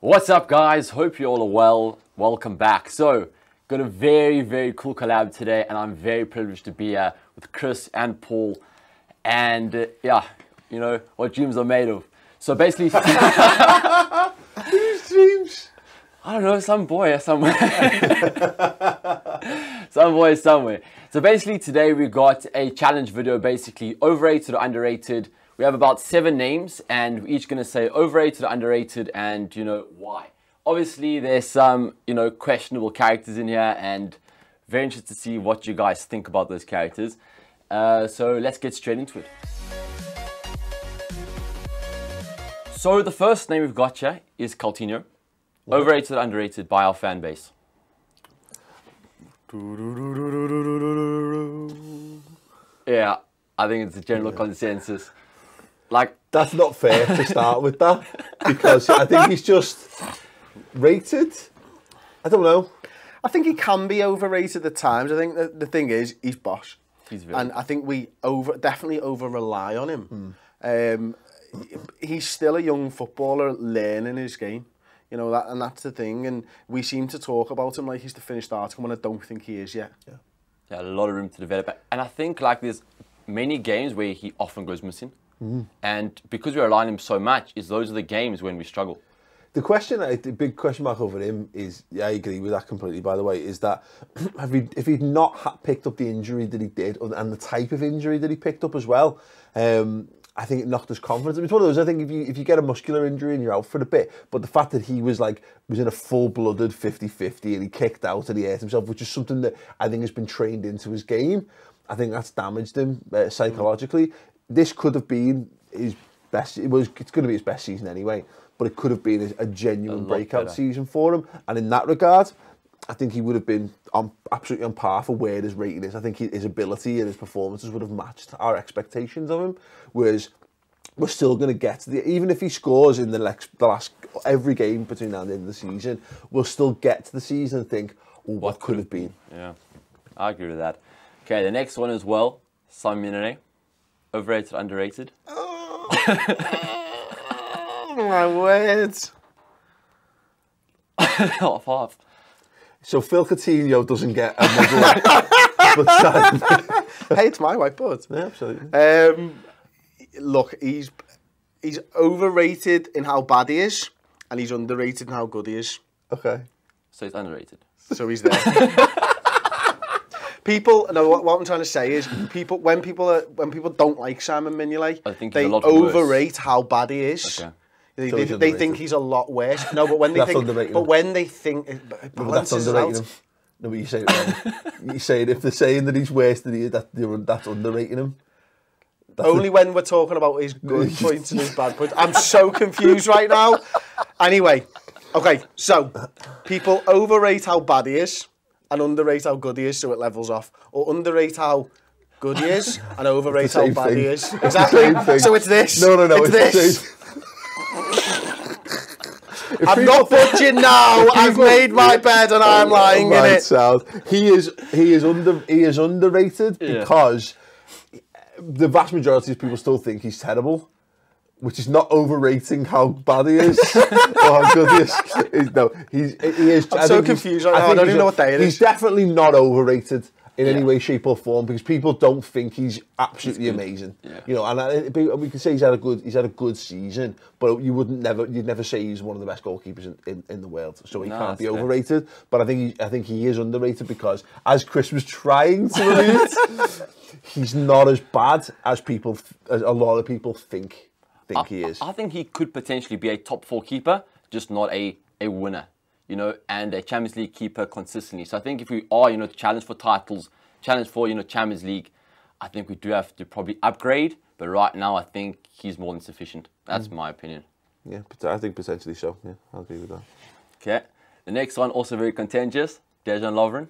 What's up, guys? Hope you all are well. Welcome back. So, got a very cool collab today, and I'm very privileged to be here with Chris and Paul. And yeah, you know what dreams are made of. So basically, whose dreams? I don't know, some boy somewhere. Some boy somewhere. So basically, today we got a challenge video. Basically, overrated or underrated. We have about 7 names, and we're each going to say overrated or underrated, and you know why. Obviously, there's some questionable characters in here, and very interested to see what you guys think about those characters. So let's get straight into it. So the first name we've got here is Coutinho. Overrated or underrated by our fan base? Yeah, I think it's a general consensus. Like, that's not fair to start with that, because I think he's just rated. I don't know. I think he can be overrated at times. I think the thing is, he's boss. And I think we definitely over-rely on him. He's still a young footballer learning his game. You know, and that's the thing. And we seem to talk about him like he's the finished article, and I don't think he is yet. Yeah, a lot of room to develop. And I think like there's many games where he often goes missing. And because we rely on him so much, those are the games when we struggle. The question, the big question mark over him is, yeah, I agree with that completely, by the way, is that if he'd not picked up the injury that he did, and the type of injury that he picked up as well, I think it knocked his confidence. It's one of those, I think if you get a muscular injury and you're out for a bit, but the fact that he was in a full-blooded 50-50 and he kicked out and he hurt himself, which is something that I think has been trained into his game, I think that's damaged him psychologically. This could have been his best. It's going to be his best season anyway, but it could have been a genuine breakout season for him. And in that regard, I think he would have been absolutely on par for where his rating is. I think his ability and his performances would have matched our expectations of him. Whereas we're still going to get to even if he scores in the last every game between now and the end of the season, we'll still get to the season and think, oh, what could have been? Yeah, I agree with that. Okay, the next one as well, Mignolet. Overrated, underrated? Oh, my words. Half. So Phil Coutinho doesn't get a medal. Hey, it's my whiteboard. Yeah, absolutely. Look, he's overrated in how bad he is, and he's underrated in how good he is. Okay. So he's underrated. So he's there. What I'm trying to say is, when people don't like Simon Mignolet, they overrate how bad he is. Okay. They think he's a lot worse. No, but when they think, that's underrating him. No, but you say it wrong. You say it if they're saying that he's worse than he is, that's underrating him. Only when we're talking about his good points and his bad points. I'm so confused right now. Anyway, okay, so people overrate how bad he is and underrate how good he is, so it levels off. Or underrate how good he is and overrate how bad he is. Exactly. So it's this. No. It's this. I'm not budging now. I've made my bed and I'm lying in it. He is underrated because the vast majority of people still think he's terrible, which is not overrating how bad he is or how good he is. No, he is. I'm so confused right now. I don't even know what day it is. He's definitely not overrated in any way, shape, or form, because people don't think he's absolutely amazing. Yeah. You know, and we can say he's had a good season, but you'd never say he's one of the best goalkeepers in the world. So he can't be overrated. But I think he is underrated because, as Chris was trying to allude, he's not as bad as a lot of people think he is. I think he could potentially be a top 4 keeper, just not a winner. You know, and a Champions League keeper consistently. So I think if we are, to challenge for titles, challenge for, Champions League, I think we do have to probably upgrade. But right now, I think he's more than sufficient. That's my opinion. Yeah, I think potentially so. Yeah, I'll agree with that. Okay. The next one, also very contentious, Lovren.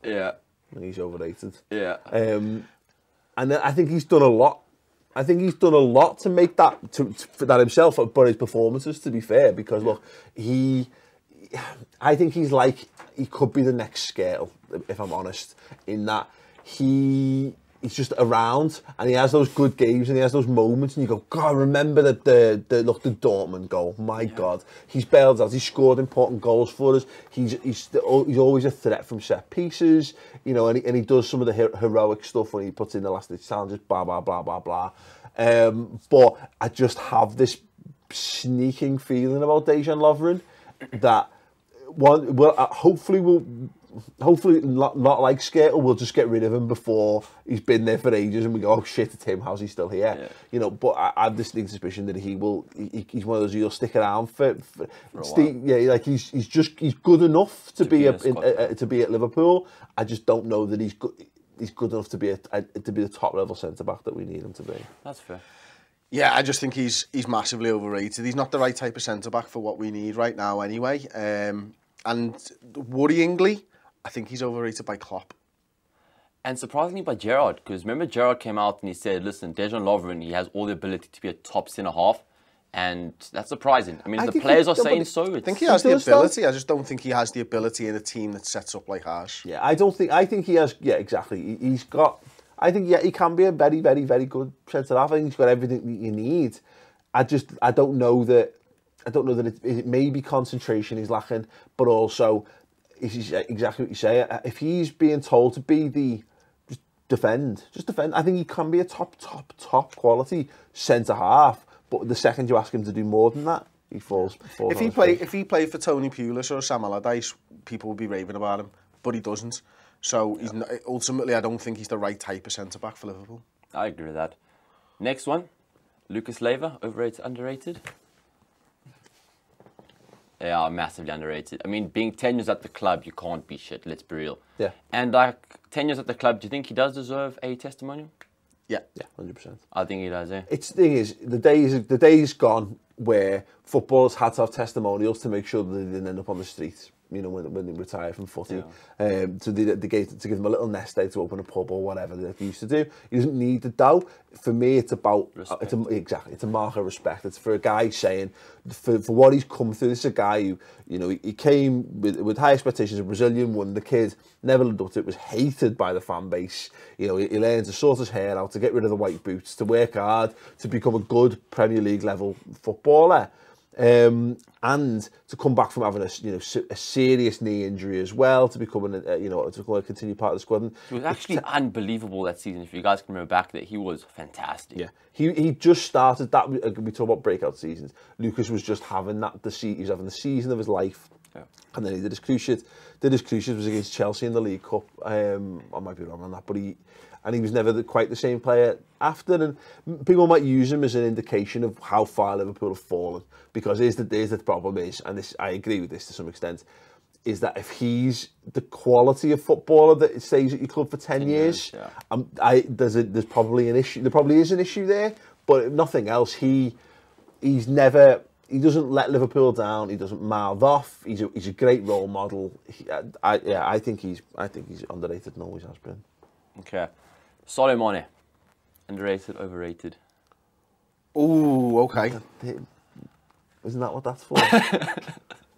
Yeah. He's overrated. Yeah. And I think he's done a lot. I think he's done a lot to make that for that himself, but his performances, to be fair, because look, I think he could be the next Scale, if I'm honest, in that he he's just around, and he has those good games, and he has those moments, and you go, God, remember the Dortmund goal. My God, he's bailed out. He's scored important goals for us. He's always a threat from set pieces, you know, and he does some of the heroic stuff when he puts in the last ditch challenges, blah blah blah blah blah. But I just have this sneaking feeling about Dejan Lovren that hopefully not like Skirtle, we'll just get rid of him before he's been there for ages and we go, oh shit, it's him, how's he still here? Yeah. You know, but I have this sneaking suspicion that he's one of those who'll stick around for Steve, yeah, like he's good enough to be at Liverpool. I just don't know that he's good enough to be the top level centre back that we need him to be. That's fair. Yeah, I just think he's massively overrated. He's not the right type of centre back for what we need right now anyway. And worryingly, I think he's overrated by Klopp. And surprisingly by Gerrard, because remember Gerrard came out and he said, listen, Dejan Lovren, he has all the ability to be a top centre-half, and that's surprising. I mean, the players are saying so. I think he has the ability, I just don't think he has the ability in a team that sets up like ours. Yeah, I think he has, yeah, exactly. I think, yeah, he can be a very, very, very good centre-half. I think he's got everything that you need. I don't know that it may be concentration he's lacking, but also, it's exactly what you say. If he's being told to be just defend. I think he can be a top quality centre half. But the second you ask him to do more than that, he falls. If he played for Tony Pulis or Sam Allardyce, people would be raving about him, but he doesn't. So he's not, ultimately, I don't think he's the right type of centre back for Liverpool. I agree with that. Next one, Lucas Leiva, overrated, underrated. They are massively underrated. I mean, being 10 years at the club, you can't be shit, let's be real. Yeah. And like 10 years at the club, do you think he does deserve a testimonial? Yeah. Yeah, 100%. I think he does, yeah. The thing is, the day's gone where footballers had to have testimonials to make sure that they didn't end up on the streets. You know, when they retire from footy, yeah. To give them a little nest egg to open a pub or whatever they used to do. He doesn't need the dough. For me, it's about it's a mark of respect. It's for a guy saying for what he's come through. This is a guy who, you know, he came with high expectations. A Brazilian, when the kid never lived up to it, was hated by the fan base. You know, he learned to sort his hair out, to get rid of the white boots, to work hard, to become a good Premier League level footballer. And to come back from having a serious knee injury as well, to become to continue part of the squad. It was actually unbelievable that season. If you guys can remember back, that he was fantastic. Yeah, he just started that. We talk about breakout seasons. Lucas was just having that. He was having the season of his life. Yeah. And then he did his cruciate. Was against Chelsea in the League Cup. I might be wrong on that, but he was never quite the same player after. And people might use him as an indication of how far Liverpool have fallen. Because here's the problem is, and this, I agree with this to some extent, is that if he's the quality of footballer that stays at your club for 10 years, yeah. There's probably an issue. There probably is an issue there, but if nothing else, he doesn't let Liverpool down. He doesn't mouth off. He's a great role model. I think he's underrated and always has been. Okay, Sadio Mane, underrated, overrated. Oh, okay. Isn't that what that's for?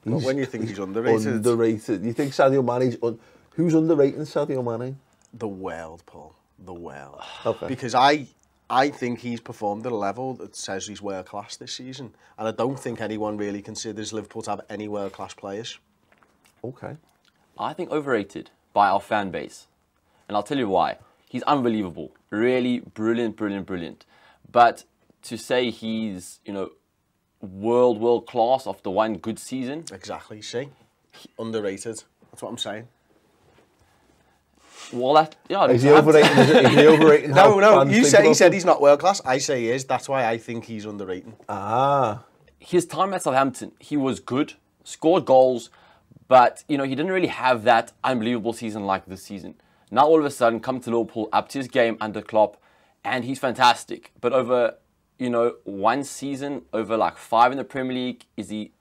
Well, when you think he's underrated. Underrated. You think Sadio Mane's... Who's underrating Sadio Mane? The world, Paul. The world. Okay. Because I think he's performed at a level that says he's world class this season. And I don't think anyone really considers Liverpool to have any world class players. Okay. I think overrated by our fan base. And I'll tell you why. He's unbelievable. Really brilliant. But to say he's, world class after one good season. Exactly, see? Underrated. That's what I'm saying. Well, is he overrating? No. He said he's not world class. I say he is. That's why I think he's underrated. His time at Southampton, he was good, scored goals, but he didn't really have that unbelievable season like this season. Now all of a sudden, come to Liverpool, up to his game under Klopp, and he's fantastic. But over one season, over like 5 in the Premier League, is he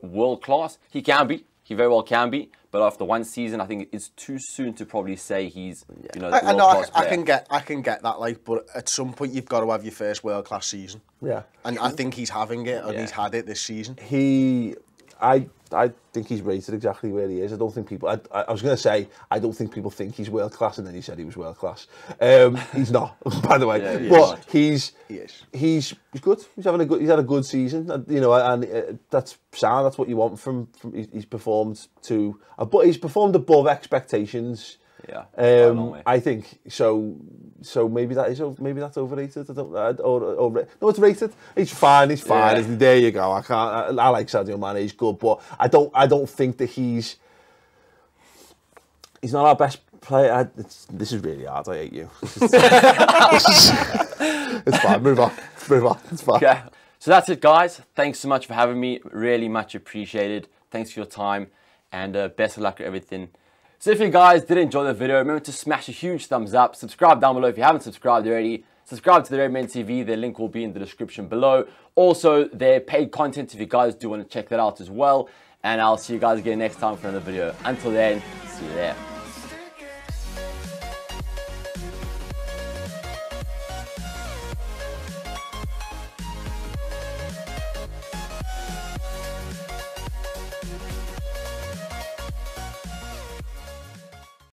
world class? He can be. He very well can be, but after one season, I think it's too soon to probably say he's, the world-class player. I can get that, but at some point you've got to have your first world-class season. Yeah. And I think he's having it, and he's had it this season. I think he's rated exactly where he is. I don't think people. I was going to say I don't think people think he's world class, and then he said he was world class. He's not, by the way. Yeah, but he's good. He's having a good. He's had a good season, you know, and that's sound. That's what you want from. He's performed to, but he's performed above expectations. Yeah, I think so. So maybe that's overrated. I don't. No, it's rated. He's fine. He's fine. Yeah. There you go. I like Sadio Mane. He's good, but I don't think that he's not our best player. This is really hard. I hate you. It's fine. Move on. It's fine. Okay. So that's it, guys. Thanks so much for having me. Really much appreciated. Thanks for your time, and best of luck with everything. So if you guys did enjoy the video, remember to smash a huge thumbs up. Subscribe down below if you haven't subscribed already. Subscribe to the RedmenTV. Their link will be in the description below. Also, their paid content if you guys do want to check that out as well. And I'll see you guys again next time for another video. Until then, see you there.